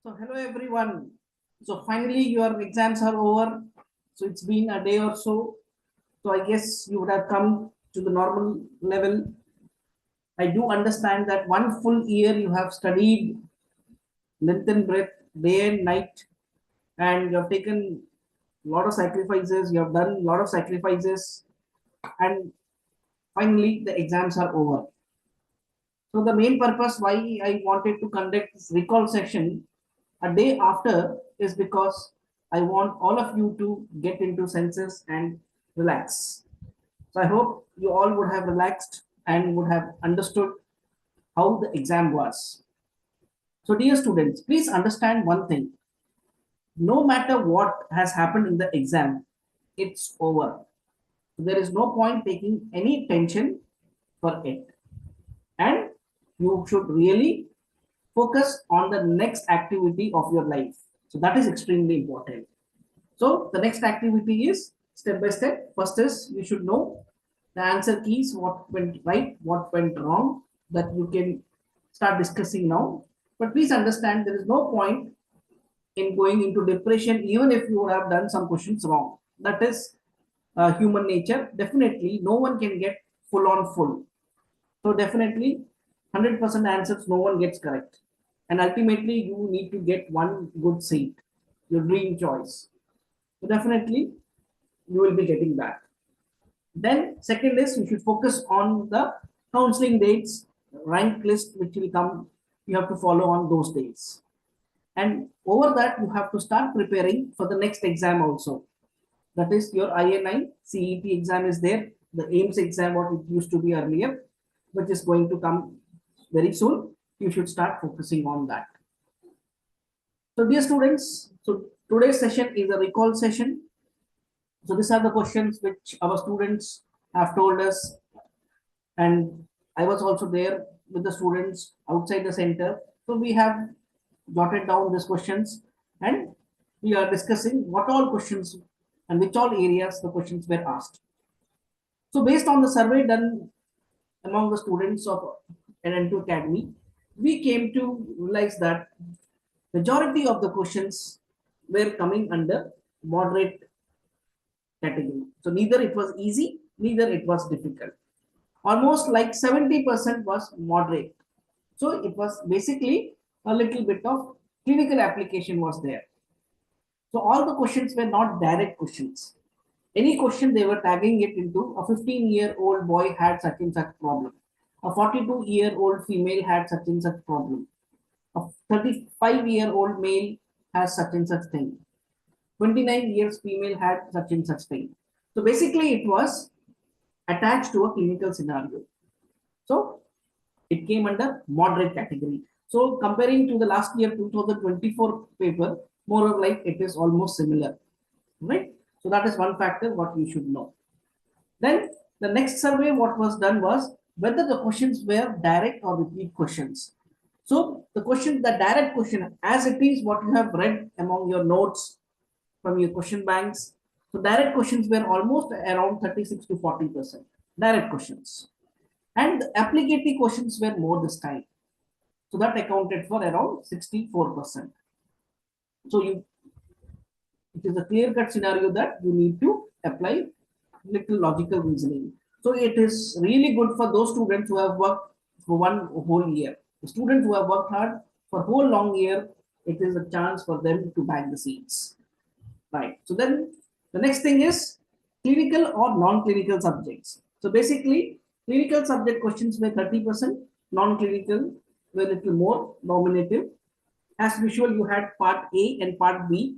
So hello everyone. So finally your exams are over. So it's been a day or so. So I guess you would have come to the normal level. I do understand that one full year you have studied length and breadth, day and night, and you have taken a lot of sacrifices. You have done a lot of sacrifices, and finally the exams are over. So the main purpose why I wanted to conduct this recall session a day after is because I want all of you to get into senses and relax. So I hope you all would have relaxed and would have understood how the exam was. So dear students, please understand one thing. No matter what has happened in the exam, it's over. There is no point taking any tension for it. And you should really focus on the next activity of your life. So that is extremely important. So the next activity is step by step. First is you should know the answer keys, what went right, what went wrong, that you can start discussing now. But please understand there is no point in going into depression even if you have done some questions wrong. That is human nature. Definitely, no one can get full on full. So definitely 100% answers no one gets correct. And ultimately you need to get one good seat, your dream choice. So definitely you will be getting that. Then second is you should focus on the counseling dates, rank list which will come. You have to follow on those dates. And over that you have to start preparing for the next exam also. That is your INI CET exam is there. The AIMS exam what it used to be earlier, which is going to come very soon. You should start focusing on that. So dear students, so today's session is a recall session. So these are the questions which our students have told us, and I was also there with the students outside the center. So we have jotted down these questions and we are discussing what all questions and which all areas the questions were asked. So based on the survey done among the students of NN2 Academy, we came to realize that majority of the questions were coming under moderate category. So neither it was easy, neither it was difficult. Almost like 70% was moderate. So it was basically a little bit of clinical application was there. So all the questions were not direct questions. Any question they were tagging it into a 15-year-old boy had such and such problem. A 42-year-old female had such and such problem. A 35-year-old male has such and such thing. 29 years female had such and such thing. So basically it was attached to a clinical scenario. So it came under moderate category. So comparing to the last year 2024 paper, more or like it is almost similar, right? So that is one factor what you should know. Then the next survey what was done was whether the questions were direct or repeat questions. So the question, the direct question, as it is what you have read among your notes from your question banks. So direct questions were almost around 36 to 40%. Direct questions. And the applicatory questions were more this time. So that accounted for around 64%. So it is a clear-cut scenario that you need to apply little logical reasoning. So it is really good for those students who have worked for one whole year. The students who have worked hard for whole long year, it is a chance for them to bag the seats. Right. So then the next thing is clinical or non-clinical subjects. So basically, clinical subject questions were 30%, non-clinical were a little more nominative. As usual, you had part A and part B.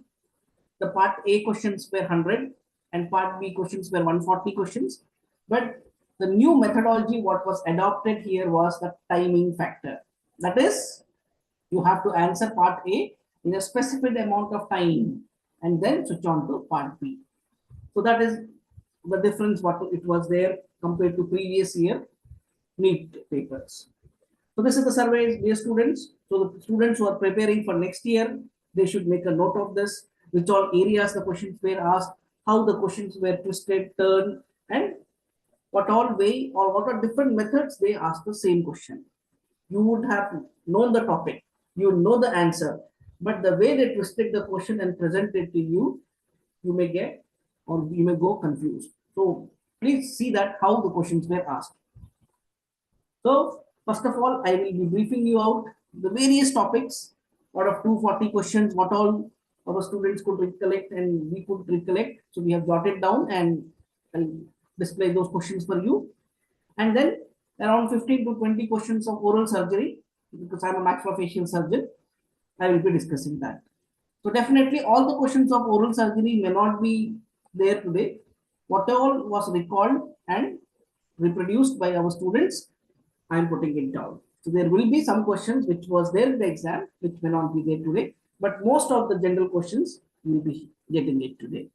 The part A questions were 100 and part B questions were 140 questions. But the new methodology, what was adopted here was the timing factor. That is, you have to answer part A in a specified amount of time and then switch on to part B. So that is the difference what it was there compared to previous year Neet papers. So this is the survey, dear students. So the students who are preparing for next year, they should make a note of this, which all areas the questions were asked, how the questions were twisted, turned, and what all way or what are different methods they ask the same question. You would have known the topic, you know the answer, but the way they twisted the question and present it to you, you may get or you may go confused. So please see that how the questions were asked. So first of all, I will be briefing you out the various topics out of 240 questions, what all our students could recollect and we could recollect. So we have jotted down and I'll display those questions for you. And then around 15 to 20 questions of oral surgery, because I'm a maxillofacial surgeon, I will be discussing that. So definitely all the questions of oral surgery may not be there today. What all was recalled and reproduced by our students, I am putting it down. So there will be some questions which was there in the exam, which may not be there today, but most of the general questions will be getting it today.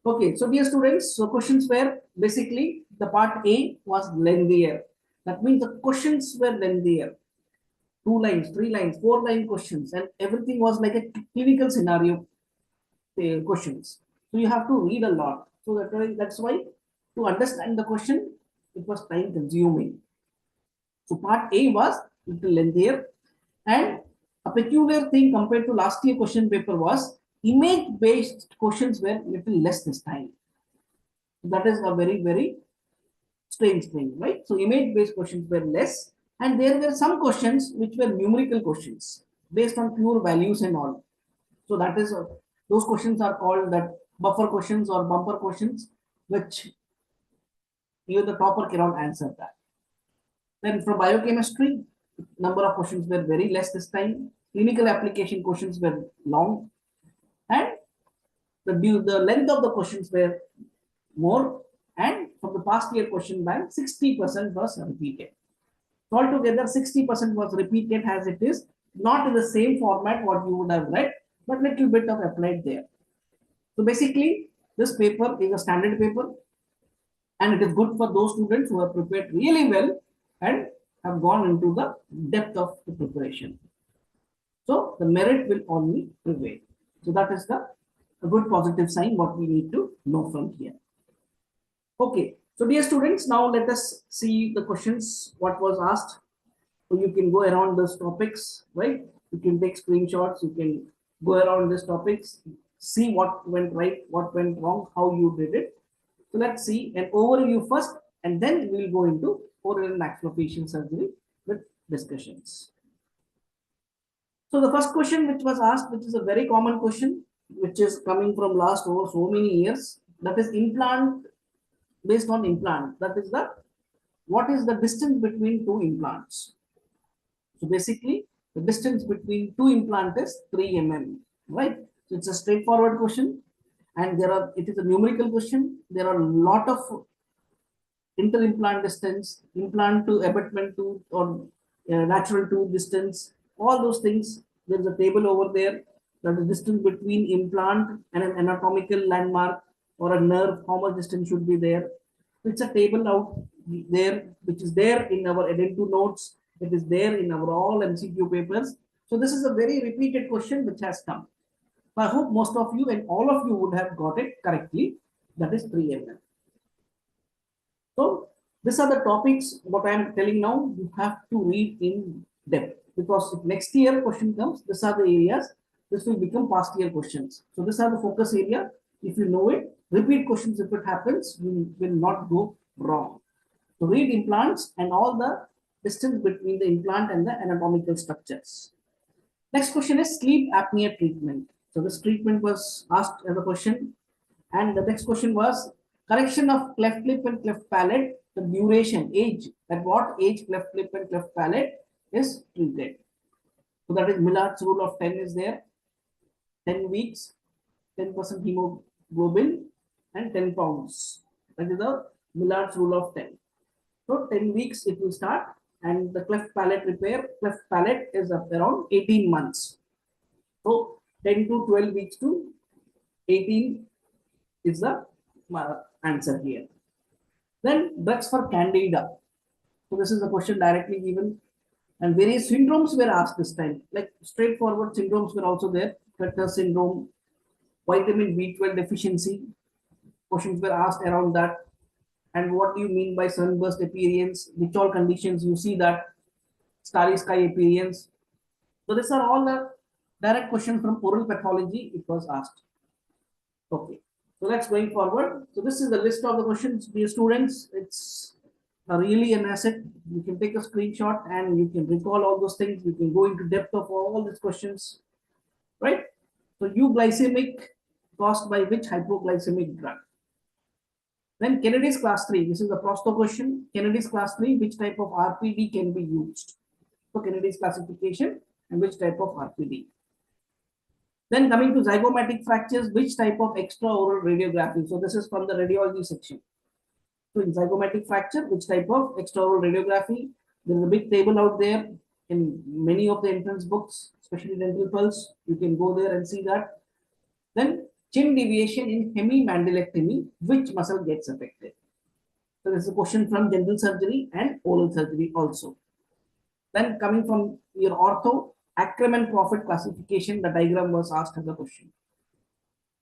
Okay, so dear students, so questions were basically the part A was lengthier. That means the questions were lengthier. 2 lines, 3 lines, 4 line questions, and everything was like a clinical scenario questions. So you have to read a lot. So that's why to understand the question, it was time consuming. So part A was little lengthier, and a peculiar thing compared to last year question paper was image-based questions were little less this time. That is a very strange thing, right? So image-based questions were less, and there were some questions which were numerical questions based on pure values and all. So that is those questions are called that buffer questions or bumper questions, which even the topper cannot answer that. Then from biochemistry, number of questions were very less this time. Clinical application questions were long, and the length of the questions were more. And from the past year question bank, 60% was repeated. So altogether, 60% was repeated as it is, not in the same format what you would have read, but little bit of applied there. So basically, this paper is a standard paper, and it is good for those students who have prepared really well and have gone into the depth of the preparation. So the merit will only prevail. So that is a good positive sign what we need to know from here. Okay, so dear students, now let us see the questions what was asked. So you can go around those topics, right? You can take screenshots, you can go around these topics, see what went right, what went wrong, how you did it. So let's see an overview first, and then we'll go into oral and maxillofacial surgery with discussions. So the first question which was asked, which is a very common question, which is coming from last over so many years, that is implant, based on implant. That is what is the distance between two implants? So basically, the distance between two implants is 3 mm, right? So it's a straightforward question, and it is a numerical question. There are a lot of inter-implant distance, implant to abutment tooth or natural tooth distance, all those things. There's a table over there that the distance between implant and an anatomical landmark or a nerve, how much distance should be there. It's a table out there, which is there in our Edin2 notes. It is there in our all MCQ papers. So this is a very repeated question which has come. I hope most of you and all of you would have got it correctly. That is 3 mm. So these are the topics what I am telling now. You have to read in depth, because if next year question comes, these are the areas. This will become past year questions. So these are the focus area. If you know it, repeat questions if it happens, you will not go wrong. So read implants and all the distance between the implant and the anatomical structures. Next question is sleep apnea treatment. So this treatment was asked as a question. And the next question was correction of cleft lip and cleft palate, the duration, age, at what age cleft lip and cleft palate is treated. So that is Millard's rule of 10 is there. 10 weeks, 10% hemoglobin, and 10 pounds. That is the Millard's rule of 10. So 10 weeks it will start, and the cleft palate repair, cleft palate is up around 18 months. So 10 to 12 weeks to 18 is the answer here. Then drugs for candida. So this is a question directly given, and various syndromes were asked this time. Like straightforward syndromes were also there. Fetter syndrome, vitamin B12 deficiency. Questions were asked around that. And what do you mean by sunburst appearance? Which all conditions you see that starry sky appearance? So these are all the Direct question from oral pathology, it was asked. Okay, so let's going forward. So this is the list of the questions, dear students. It's really an asset. You can take a screenshot and you can recall all those things. You can go into depth of all these questions, right? So euglycemic caused by which hypoglycemic drug? Then Kennedy's class 3. This is the prosto question. Kennedy's class 3, which type of RPD can be used? So Kennedy's classification and which type of RPD. Then coming to zygomatic fractures, which type of extraoral radiography? So this is from the radiology section. So in zygomatic fracture, which type of extraoral radiography? There is a big table out there in many of the entrance books, especially Dental Pulse. You can go there and see that. Then chin deviation in hemimandilectomy, which muscle gets affected? So this is a question from general surgery and oral surgery also. Then coming from your ortho, Ackermann-Profit classification, the diagram was asked as a question.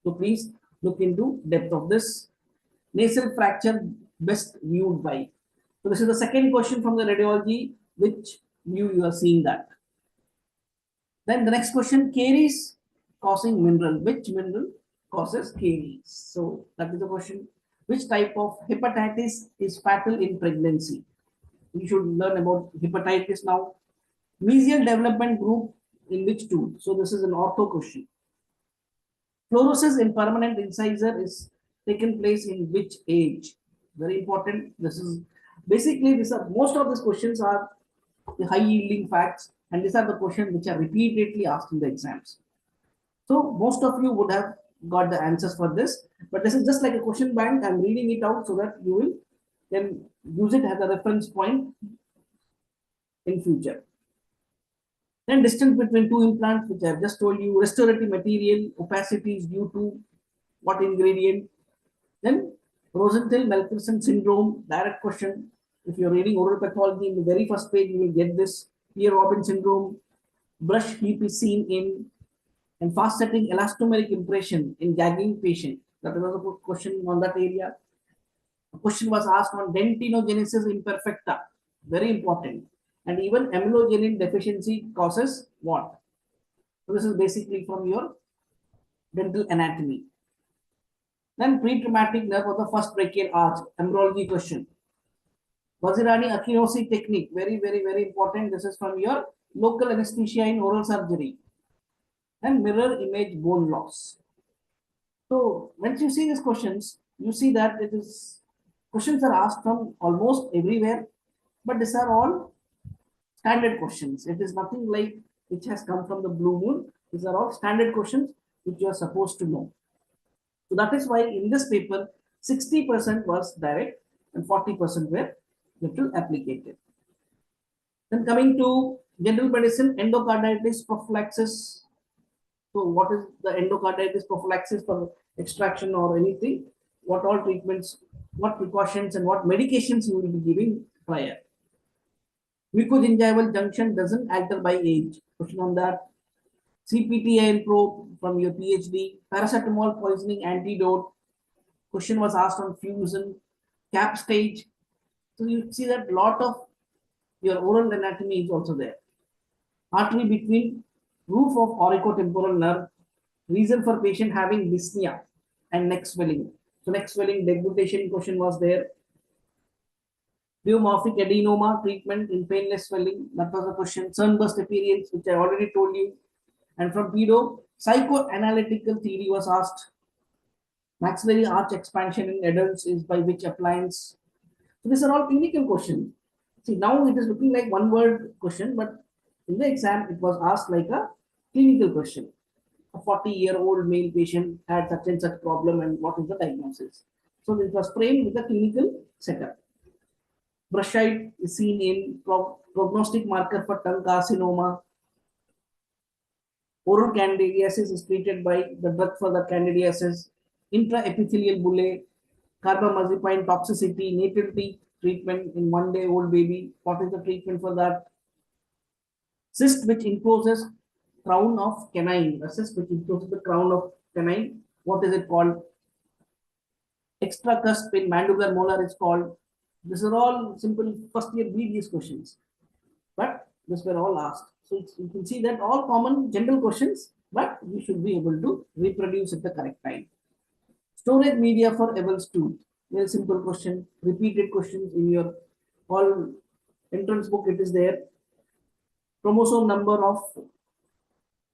So please look into depth of this. Nasal fracture best viewed by. So this is the second question from the radiology, which view you are seeing that. Then the next question, caries causing mineral. Which mineral causes caries? So that is the question. Which type of hepatitis is fatal in pregnancy? You should learn about hepatitis now. Mesial development group in which tooth? So this is an ortho question. Fluorosis in permanent incisor is taken place in which age? Very important. This is basically most of these questions are the high yielding facts, and these are the questions which are repeatedly asked in the exams. So most of you would have got the answers for this, but this is just like a question bank. I'm reading it out so that you will then use it as a reference point in future. Then distance between two implants, which I've just told you, restorative material, opacity is due to what ingredient. Then Rosenthal-Melkerson syndrome, direct question. If you're reading oral pathology in the very first page, you will get this. Pierre-Robin syndrome, brush heap is seen in, and fast-setting elastomeric impression in gagging patient. That was a question on that area. A question was asked on dentinogenesis imperfecta, very important. And even amylogenin deficiency causes what? So this is basically from your dental anatomy. Then pre-traumatic nerve of the first brachial arch, embryology question. Vazirani Akinosi technique, very, very, very important. This is from your local anesthesia in oral surgery. And mirror image bone loss. So once you see these questions, you see that it is questions are asked from almost everywhere, but these are all standard questions. It is nothing like which has come from the blue moon. These are all standard questions which you are supposed to know. So that is why in this paper, 60% was direct and 40% were little applicated. Then coming to general medicine, endocarditis prophylaxis. So what is the endocarditis prophylaxis for extraction or anything? What all treatments, what precautions and what medications you will be giving prior? Mucogingival junction doesn't alter by age. Question on that. CPTIN probe from your PhD. Paracetamol poisoning antidote. Question was asked on fusion. Cap stage. So you see that lot of your oral anatomy is also there. Artery between roof of auriculotemporal nerve. Reason for patient having dyspnea and neck swelling. So neck swelling deglutition question was there. Pleomorphic adenoma treatment in painless swelling. That was the question. Sunburst appearance, which I already told you. And from pedo, psychoanalytical theory was asked. Maxillary arch expansion in adults is by which appliance? So these are all clinical questions. See, now it is looking like one word question, but in the exam, it was asked like a clinical question. A 40-year-old male patient had such and such problem, and what is the diagnosis? So it was framed with a clinical setup. Brushite is seen in prognostic marker for tongue carcinoma. Oral candidiasis is treated by the drug for the candidiasis. Intraepithelial bullae, carbamazepine toxicity, natal teeth treatment in 1-day-old baby. What is the treatment for that? Cyst which encloses crown of canine. A cyst which encloses the crown of canine. What is it called? Extra cusp in mandibular molar is called. These are all simple first year BDS questions, but these were all asked. So you can see that all common general questions, but you should be able to reproduce at the correct time. Storage media for Evel's tooth. Very simple question. Repeated questions in your all entrance book. It is there. Chromosome number of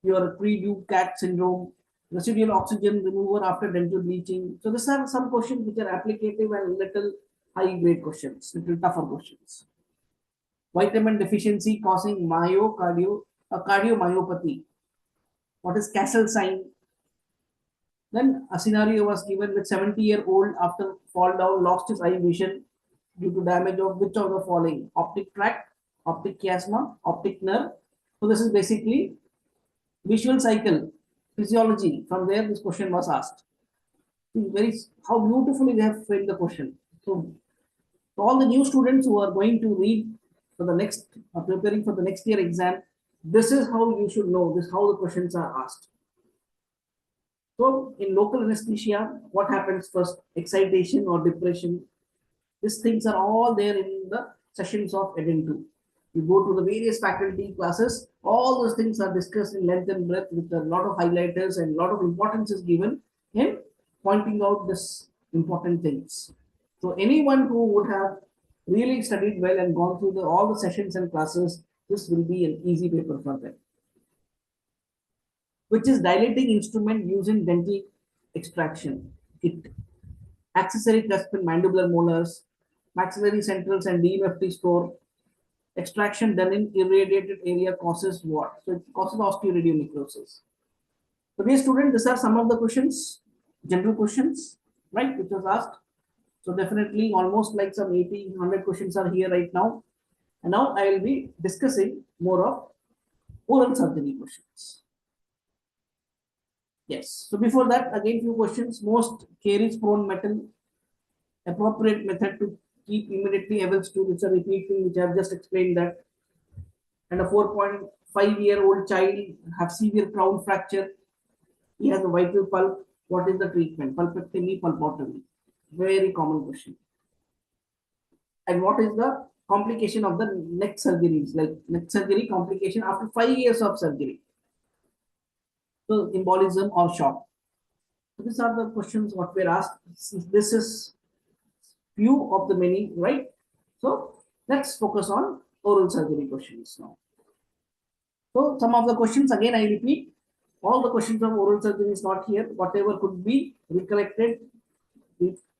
your pre-due cat syndrome. Residual oxygen remover after dental bleaching. So these are some questions which are applicative and little high grade questions, little tougher questions. Vitamin deficiency causing cardiomyopathy. What is Castle sign? Then a scenario was given with 70-year-old after fall down lost his eye vision due to damage of which of the following? Optic tract, optic chiasma, optic nerve. So this is basically visual cycle physiology. From there, this question was asked. Very how beautifully they have framed the question. So all the new students who are going to read for the next, preparing for the next year exam, this is how you should know. This is how the questions are asked. So in local anesthesia, what happens first? Excitation or depression? These things are all there in the sessions of Eden 2. You go to the various faculty classes, all those things are discussed in length and breadth with a lot of highlighters and a lot of importance is given in pointing out this important things. So anyone who would have really studied well and gone through all the sessions and classes, this will be an easy paper for them. Which is dilating instrument used in dental extraction. It accessory cusp in mandibular molars, maxillary centrals and DMFT store. Extraction done in irradiated area causes what? So it causes osteoradionecrosis. So dear student, these are some of the questions, general questions, right, which was asked. So definitely almost like some 80, 100 questions are here right now. And now I will be discussing more of oral surgery questions. Yes. So before that, again, few questions. Most caries prone metal, appropriate method to keep immediately Evel's tooth. It's a repeat thing which I have just explained that. And a 4.5-year-old child have severe crown fracture. He has a vital pulp. What is the treatment? Pulpectomy, pulpotomy. Very common question. And what is the complication of the neck surgeries? Like neck surgery complication after 5 years of surgery. So embolism or shock. So these are the questions what were asked. This is few of the many, right? So let's focus on oral surgery questions now. So some of the questions again I repeat. All the questions of oral surgery is not here. Whatever could be recollected.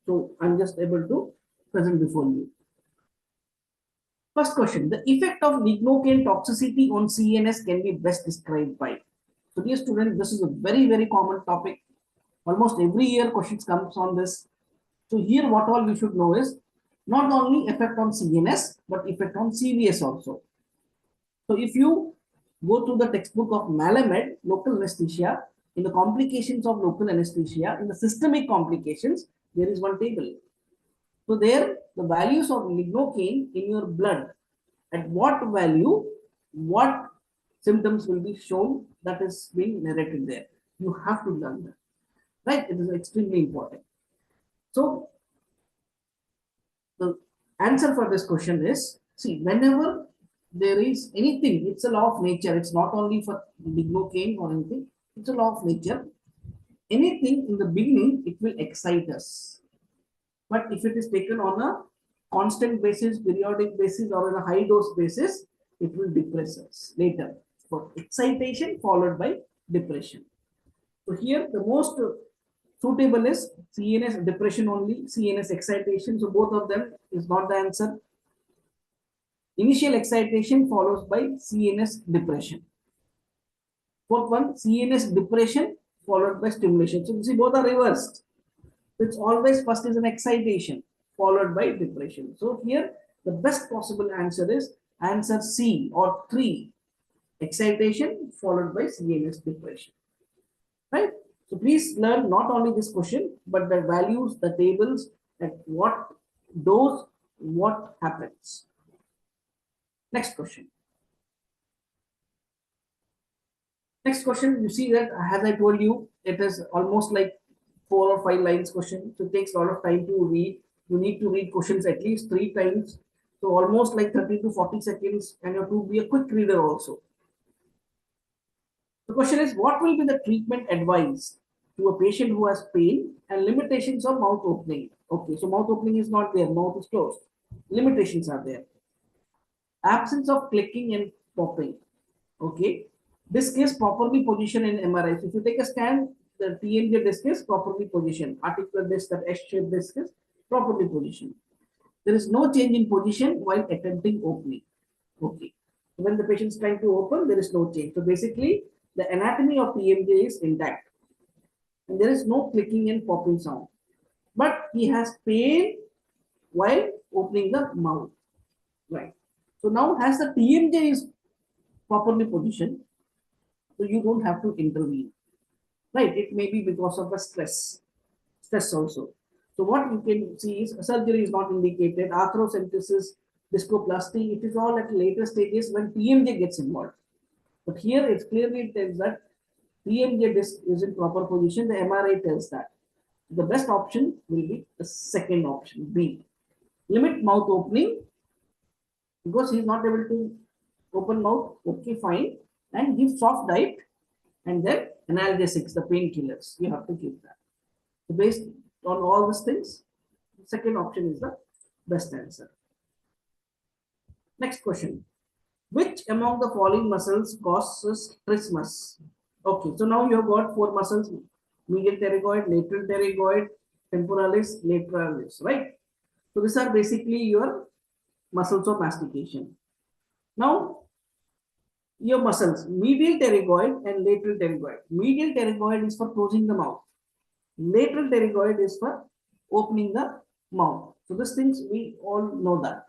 So I'm just able to present before you. First question: the effect of lignocaine toxicity on CNS can be best described by. So dear students, this is a very, very common topic. Almost every year questions comes on this. So here what all we should know is not only effect on CNS, but effect on CVS also. So if you go to the textbook of Malamed, local anesthesia, in the complications of local anesthesia, in the systemic complications, there is one table. So there, the values of lignocaine in your blood, at what value, what symptoms will be shown, that is being narrated there. You have to learn that, right? It is extremely important. So the answer for this question is, see, whenever there is anything, it's a law of nature. It's not only for lignocaine or anything. It's a law of nature. Anything in the beginning, it will excite us. But if it is taken on a constant basis, periodic basis, or on a high dose basis, it will depress us later. For excitation followed by depression. So here the most suitable is CNS depression only, CNS excitation. So both of them is not the answer. Initial excitation follows by CNS depression. Fourth one, CNS depression followed by stimulation. So you see both are reversed. It's always first is an excitation followed by depression. So here the best possible answer is answer C or 3. Excitation followed by CNS depression. Right? So please learn not only this question, but the values, the tables, at what dose, what happens. Next question. Next question, you see that as I told you, it is almost like 4 or 5 lines question. So it takes a lot of time to read. You need to read questions at least 3 times. So almost like 30 to 40 seconds, and you have to be a quick reader also. The question is, what will be the treatment advice to a patient who has pain and limitations of mouth opening? Okay, so mouth opening is not there, mouth is closed. Limitations are there. Absence of clicking and popping. Okay, disc is properly positioned in MRI. So if you take a scan, the TMJ disc is properly positioned. Articular disc, that S-shaped disc is properly positioned. There is no change in position while attempting opening. Okay. When the patient is trying to open, there is no change. So basically, the anatomy of TMJ is intact. And there is no clicking and popping sound. But he has pain while opening the mouth. Right. So now as the TMJ is properly positioned, so you don't have to intervene. Right. It may be because of the stress also. So what you can see is surgery is not indicated, arthrocentesis, discoplasty, it is all at later stages when TMJ gets involved. But here it's clearly tells that TMJ disc is in proper position, the MRI tells that. The best option will be the second option, B. Limit mouth opening because he is not able to open mouth, okay, fine, and give soft diet and then analgesics, the painkillers, you have to give that. So based on all these things, the second option is the best answer. Next question. Which among the following muscles causes trismus? Okay, so now you have got four muscles, medial pterygoid, lateral pterygoid, temporalis, lateralis, right? So these are basically your muscles of mastication. Now, your muscles, medial pterygoid and lateral pterygoid. Medial pterygoid is for closing the mouth. Lateral pterygoid is for opening the mouth. So these things we all know that.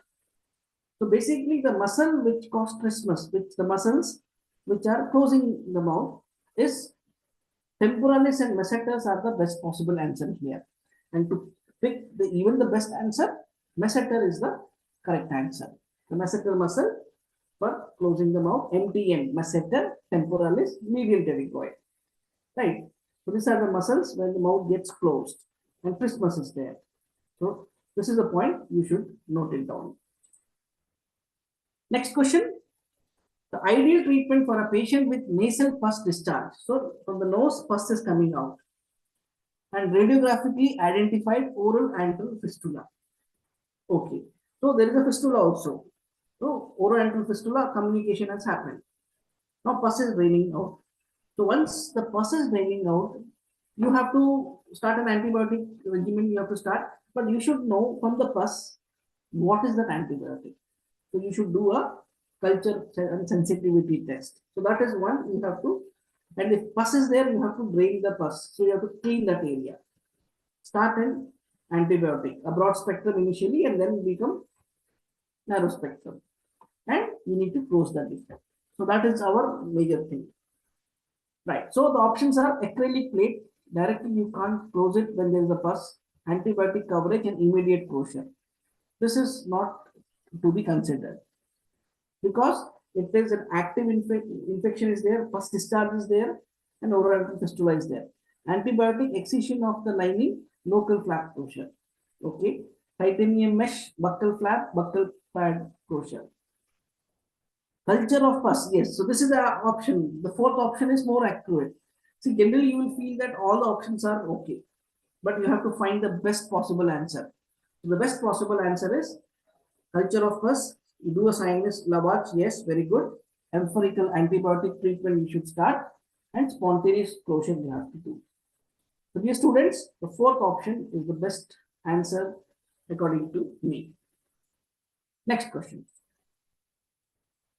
So basically the muscle which causes trismus, which the muscles which are closing the mouth is temporalis and masseters are the best possible answer here. And to pick even the best answer, masseter is the correct answer. The masseter muscle for closing the mouth, MTM, masseter, temporalis, medial pterygoid. Right. So these are the muscles when the mouth gets closed and trismus is there. So this is the point you should note it down. Next question. The ideal treatment for a patient with nasal pus discharge. So from the nose, pus is coming out. And radiographically identified oral antral fistula. Okay. So there is a fistula also. So oral antral fistula communication has happened. Now pus is draining out. So once the pus is draining out, you have to start an antibiotic regimen. You have to start, but you should know from the pus what is that antibiotic. So you should do a culture and sensitivity test. So that is one you have to, and if pus is there, you have to drain the pus. So you have to clean that area. Start an antibiotic, a broad spectrum initially, and then become narrow spectrum. And you need to close that defect. So that is our major thing. Right. So the options are acrylic plate. Directly you can't close it when there is a pus. Antibiotic coverage and immediate closure. This is not to be considered because if there is an active infection is there, pus discharge is there, and oral fistula is there. Antibiotic excision of the lining, local flap closure. Okay. Titanium mesh, buccal flap, buccal pad closure. Culture of pus, yes. So this is the option. The fourth option is more accurate. See, generally you will feel that all the options are okay, but you have to find the best possible answer. So the best possible answer is culture of pus. You do a sinus lavage, yes, very good. Empirical antibiotic treatment you should start, and spontaneous closure you have to do. So dear students, the fourth option is the best answer according to me. Next question.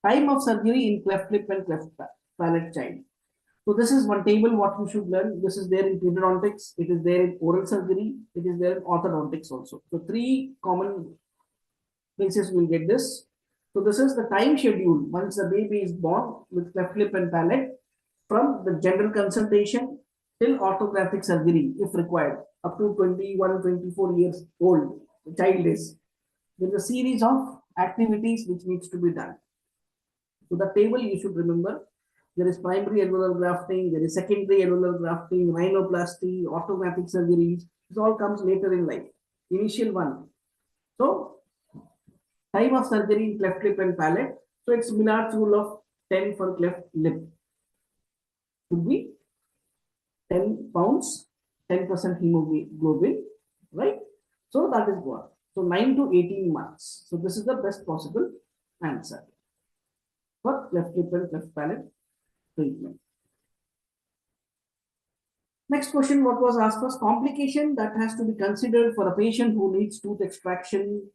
Time of surgery in cleft lip and cleft palate child. So this is one table what you should learn. This is there in periodontics. It is there in oral surgery. It is there in orthodontics also. So three common places will get this. So this is the time schedule once the baby is born with cleft lip and palate from the general consultation till orthographic surgery if required up to 21, 24 years old the child is. There is a series of activities which needs to be done. So the table you should remember, there is primary alveolar grafting, there is secondary alveolar grafting, rhinoplasty, orthographic surgeries. This all comes later in life. Initial one. So time of surgery in cleft lip and palate. So it's Millard's rule of 10 for cleft lip. should be 10 pounds, 10% hemoglobin, right? So that is what. So 9 to 18 months. So this is the best possible answer for cleft lip and cleft palate treatment. Next question, what was asked was complication that has to be considered for a patient who needs tooth extraction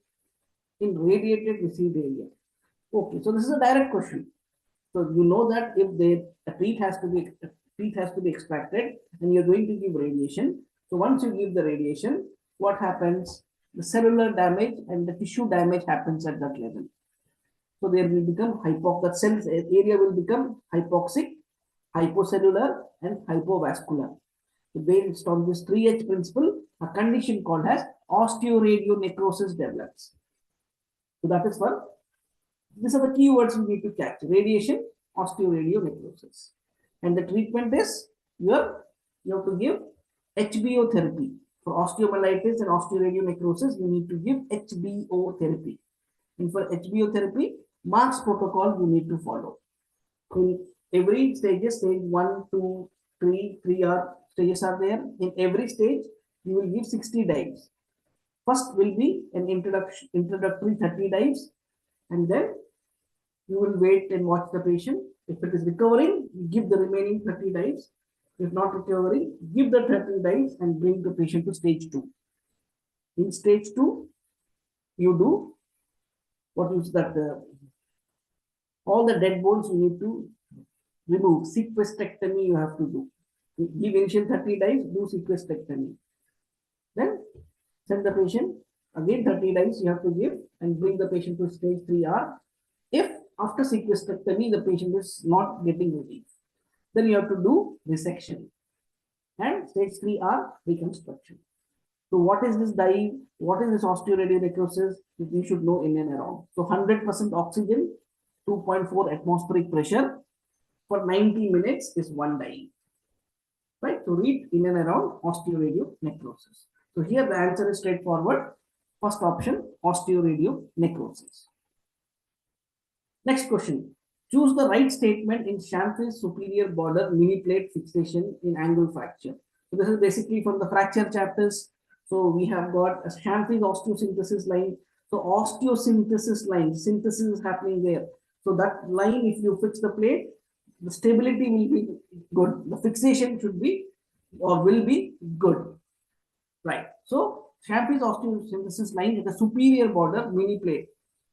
in radiated received area. Okay, so this is a direct question. So you know that if a teeth has to be extracted and you're going to give radiation. So once you give the radiation, what happens? The cellular damage and the tissue damage happens at that level. So there will become that cells area will become hypoxic, hypocellular, and hypovascular. Based on this 3H principle, a condition called as osteoradionecrosis develops. So that is for, these are the keywords you need to catch: radiation, osteoradionecrosis. And the treatment is, you have to give HBO therapy. For osteomyelitis and osteoradionecrosis, you need to give HBO therapy. And for HBO therapy, Mark's protocol you need to follow. In every stage 1, 2, 3, 3R stages are there. In every stage, you will give 60 dives. First will be an introductory 30 dives, and then you will wait and watch the patient. If it is recovering, give the remaining 30 dives. If not recovering, give the 30 dives and bring the patient to stage 2. In stage 2, you do what is that? All the dead bones you need to remove. Sequestectomy you have to do. Give initial 30 dives, do sequestectomy. Then send the patient, again 30 dives you have to give and bring the patient to stage 3R. If after sequestectomy the patient is not getting relief, then you have to do resection and stage 3R reconstruction. So what is this dive? What is this osteoradionecrosis? You should know in and around. So 100% oxygen, 2.4 atmospheric pressure for 90 minutes is one dive. Right? So read in and around osteoradionecrosis. So here the answer is straightforward. First option, osteoradionecrosis. Next question. Choose the right statement in Chamfy's superior border mini plate fixation in angle fracture. So this is basically from the fracture chapters. So we have got a Chamfy's osteosynthesis line. So osteosynthesis line, synthesis is happening there. So that line, if you fix the plate, the stability will be good. The fixation should be or will be good. Right. So Chamfy's osteosynthesis line is the superior border mini plate.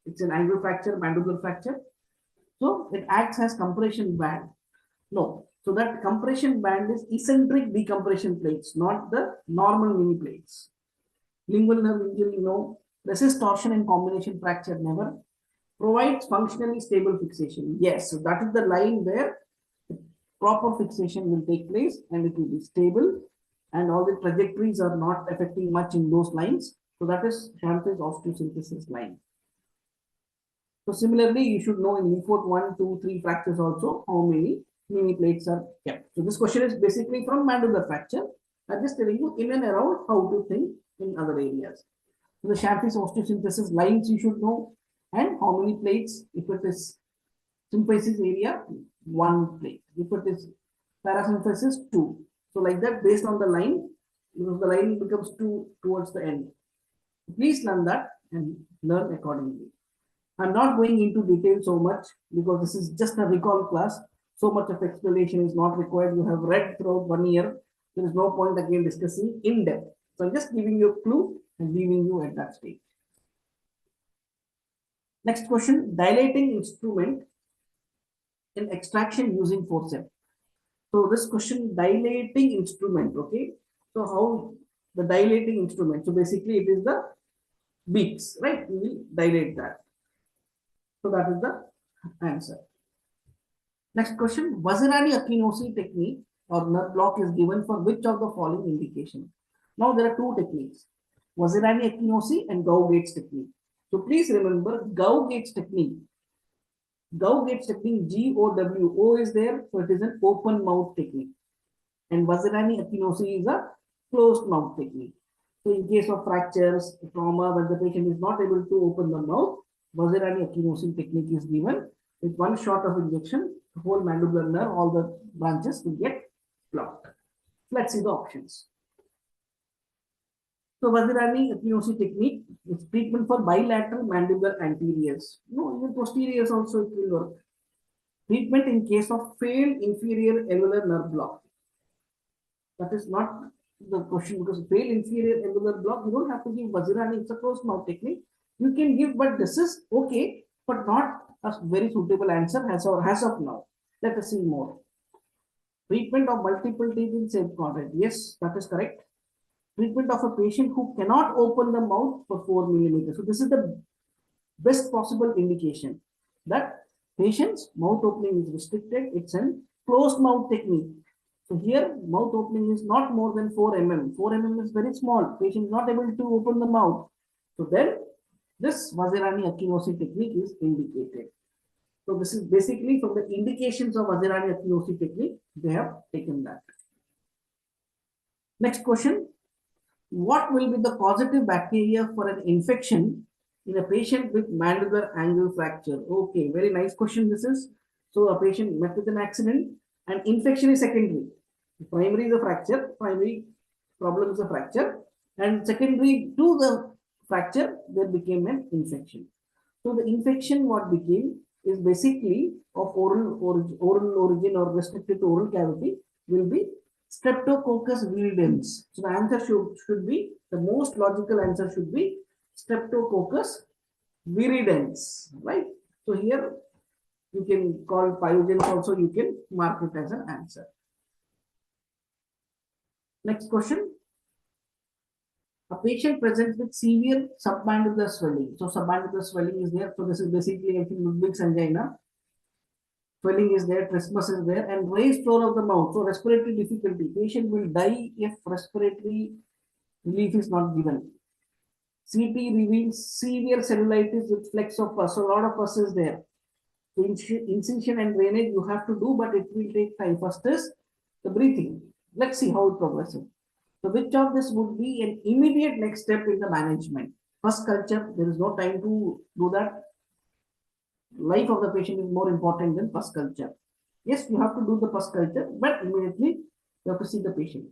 It's an angle fracture, mandibular fracture. So it acts as compression band. No. So that compression band is eccentric decompression plates, not the normal mini plates. Lingual nerve injury, no. Resist torsion and combination fracture, never. Provides functionally stable fixation. Yes. So that is the line where proper fixation will take place and it will be stable and all the trajectories are not affecting much in those lines. So that is Chamfy's osteosynthesis line. So similarly, you should know in Leaford 1, 2, 3 fractures also how many mini plates are kept. So this question is basically from mandibular fracture. I'm just telling you in and around how to think in other areas. So the Chamfy's osteosynthesis lines you should know and how many plates. If it is symphysis area, 1 plate. If it is parasymphysis, 2. So like that, based on the line, because the line becomes 2 towards the end. Please learn that and learn accordingly. I'm not going into detail so much because this is just a recall class. So much of explanation is not required. You have read throughout 1 year. There is no point again discussing in depth. So I'm just giving you a clue and leaving you at that stage. Next question, dilating instrument in extraction using forceps. So this question, dilating instrument, okay? So how the dilating instrument? So basically it is the beaks, right? We will dilate that. So that is the answer. Next question, Vazirani-Akinosi technique or nerve block is given for which of the following indication? Now there are two techniques, Vazirani-Akinosi and Gauge technique. So please remember Gauge technique. Gauge technique, G-O-W, O is there, so it is an open mouth technique. And Vazirani-Akinosi is a closed mouth technique. So in case of fractures, trauma, when the patient is not able to open the mouth, Vazirani-Akinosi technique is given with one shot of injection the whole mandibular nerve, all the branches will get blocked. Let's see the options. So Vazirani Akinosi technique is treatment for bilateral mandibular anteriors. No, even posteriors also it will work. Treatment in case of failed inferior alveolar nerve block. That is not the question, because failed inferior alveolar block, you don't have to give Vazirani, it's a closed mouth technique. You can give, but this is okay, but not a very suitable answer as of now. Let us see more. Treatment of multiple teeth in same contact. Yes, that is correct. Treatment of a patient who cannot open the mouth for 4 millimeters. So this is the best possible indication that patient's mouth opening is restricted. It's a closed mouth technique. So here mouth opening is not more than 4 mm. 4 mm is very small. Patient is not able to open the mouth. So then this Vazirani Akinosi technique is indicated. So this is basically from the indications of Vazirani Akinosi technique, they have taken that. Next question. What will be the causative bacteria for an infection in a patient with mandibular angle fracture? Okay, very nice question this is. So a patient met with an accident and infection is secondary. Primary is a fracture, primary problem is a fracture, and secondary to the fracture, there became an infection. So the infection what became is basically of oral origin or restricted to oral cavity will be Streptococcus viridans. So the answer should be, the most logical answer should be Streptococcus viridans, right? So here you can call pyrogens also, you can mark it as an answer. Next question. A patient presents with severe submandibular swelling. So submandibular swelling is there. So this is basically, I think, Ludwig's angina. Swelling is there, trismus is there, and raised floor of the mouth. So respiratory difficulty. Patient will die if respiratory relief is not given. CT reveals severe cellulitis with flex of pus. So a lot of pus is there. So incision and drainage you have to do, but it will take time. First is the breathing. Let's see how it progresses. So which of this would be an immediate next step in the management? Pus culture, there is no time to do that. Life of the patient is more important than pus culture. Yes, you have to do the pus culture, but immediately you have to see the patient.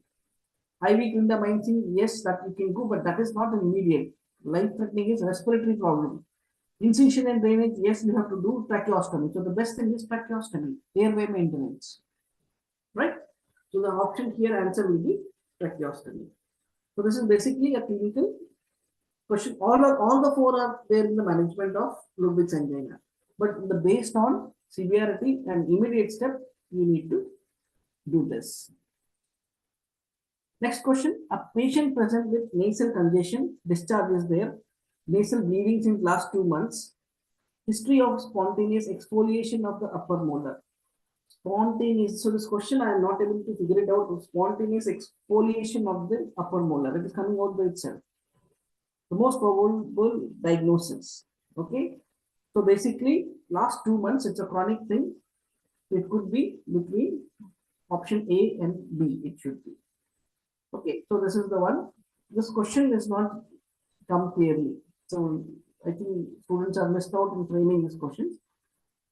IV clindamycin, yes, that you can do, but that is not an immediate. Life-threatening is respiratory problem. Incision and drainage, yes, you have to do tracheostomy. So the best thing is tracheostomy, airway maintenance, right? So the option here answer will be tracheostomy. So this is basically a clinical question. All the four are there in the management of Ludwig's angina. But based on severity and immediate step, you need to do this. Next question. A patient present with nasal congestion, discharge is there, nasal bleeding since last 2 months, history of spontaneous exfoliation of the upper molar. Spontaneous. So this question I am not able to figure it out. Spontaneous exfoliation of the upper molar. It is coming out by itself. The most probable diagnosis. Okay. So basically, last 2 months, it's a chronic thing. It could be between option A and B. It should be. Okay. So this is the one. This question is not come clearly. So I think students are missed out in framing this question.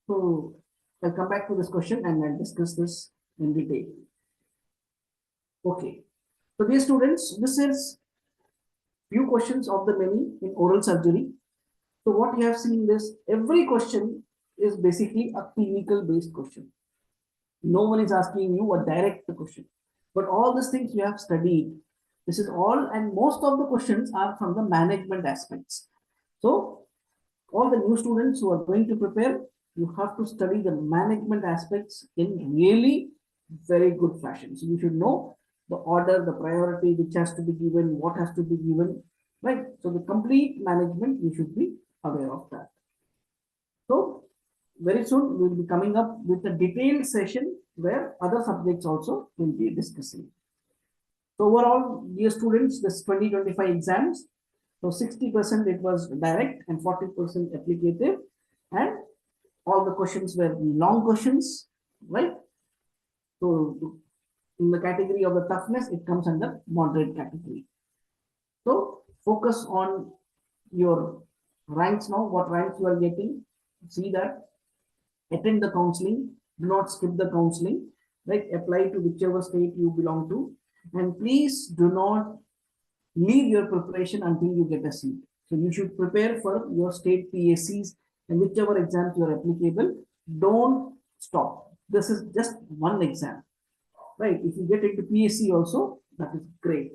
So I'll come back to this question and I'll discuss this in detail. Okay. So dear students, this is few questions of the many in oral surgery. So what you have seen this, every question is basically a clinical based question. No one is asking you a direct question, but all these things you have studied. This is all, and most of the questions are from the management aspects. So all the new students who are going to prepare, you have to study the management aspects in really very good fashion. So you should know the order, the priority, which has to be given, what has to be given, right? So the complete management, you should be aware of that. So very soon we will be coming up with a detailed session where other subjects also will be discussing. So overall, dear students, this 2025 exams, so 60% it was direct and 40% applicative, and all the questions were long questions, right? So in the category of the toughness, it comes under moderate category. So focus on your ranks now, what ranks you are getting, see that, attend the counseling, Do not skip the counseling, right? Apply to whichever state you belong to. And please do not leave your preparation until you get a seat. So you should prepare for your state PACs and whichever exams you are applicable. Don't stop. This is just one exam, right? If you get into PAC also, that is great.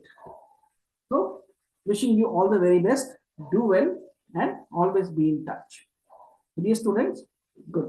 So wishing you all the very best. Do well and always be in touch. Dear students, good.